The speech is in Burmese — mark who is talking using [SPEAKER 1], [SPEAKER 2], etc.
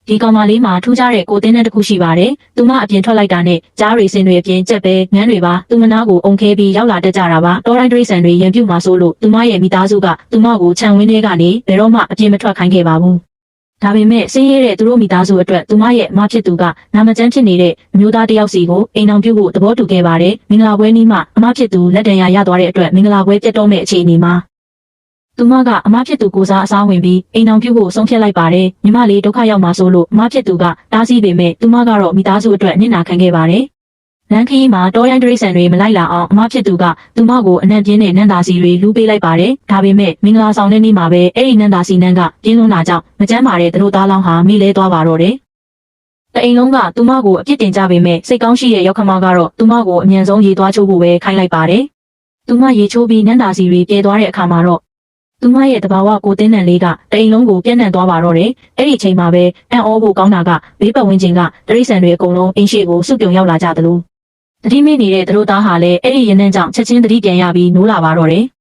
[SPEAKER 1] ဒီကောင်မလေးမှာထူးခြားတဲ့ကိုတင်းတဲ့တစ်ခုရှိပါတယ်။သူမအပြင်ထွက်လိုက်တာနဲ့ကြားရီစင်တွေအပြင်ကြက်ပဲငန်းတွေပါသူမနာကိုအုံခဲပြီးရောက်လာတတ်ကြတာပါ။တော်တိုင်းဒရိစံတွေရံပြုတ်မှာဆိုလို့သူမရဲ့မိသားစုကသူမကိုခြံဝင်းထဲကနေဘယ်တော့မှအပြင်မထွက်ခိုင်းခဲ့ပါဘူး။ဒါပေမဲ့ဆင်းရဲတဲ့သူတို့မိသားစုအတွက်သူမရဲ့မဖြစ်သူကနာမကျန်းဖြစ်နေတဲ့အမျိုးသားတစ်ယောက်စီကိုအိမ်အောင်ပြုတ်ဖို့သဘောတူခဲ့ပါတယ်။မင်္ဂလာပွဲနေ့မှာအမဖြစ်သူလက်တံရရသွားတဲ့အတွက်မင်္ဂလာပွဲပြတ်တော့မဲ့အခြေအနေမှာသူမကအမဖြစ်သူကိုစားအစားဝင်ပြီးအိမ်အောင်ပြုတ်ဖို့ဆုံးဖြတ်လိုက်ပါတယ်။ညီမလေးဒုက္ခရောက်မှာဆိုလို့အမဖြစ်သူကတားဆီးပေမဲ့သူမကတော့မိသားစုအတွက်နစ်နာခံခဲ့ပါတယ်။လမ်းခရီးမှာတောရိုင်းဒရိစံတွေမလိုက်လာအောင်အမဖြစ်သူကသူမကိုအနံ့ပြင်းတဲ့နန်းသာစီတွေလူးပေးလိုက်ပါတယ်။ဒါပေမဲ့မင်္ဂလာဆောင်တဲ့နေ့မှာပဲအဲ့ဒီနန်းသာစီနန်းကပြင်းလွန်းတာကြောင့်မကျန်းမာတဲ့သူတို့သားလောင်းဟာမိလဲသွားပါတော့တယ်။တအိမ်လုံးကသူမကိုအပြစ်တင်ကြပေမဲ့စိတ်ကောင်းရှိတဲ့ရောက်ခမကတော့သူမကိုအမြန်ဆုံးရေသွားချိုးဖို့ပဲခိုင်းလိုက်ပါတယ်။သူမရေချိုးပြီးနန်းသာစီတွေပြေသွားတဲ့အခါမှာတော့သူမရဲ့တဘာဝကိုတင်းနံလေးကတအိမ်လုံးကိုပြန့်နှံ့သွားပါတော့တယ်။အဲ့ဒီအချိန်မှာပဲအံ့ဩဖို့ကောင်းတာကဘေးပတ်ဝန်းကျင်ကဒရိစံတွေအကုန်လုံးအင်းရှိကိုစုပြုံရောက်လာကြသလိုတတိမိနေတဲ့သူတို့သားဟာလည်းအဲ့ဒီရနန်းကြောင့်ချက်ချင်းတတိပြန်ရပြီးနိုးလာပါတော့တယ်။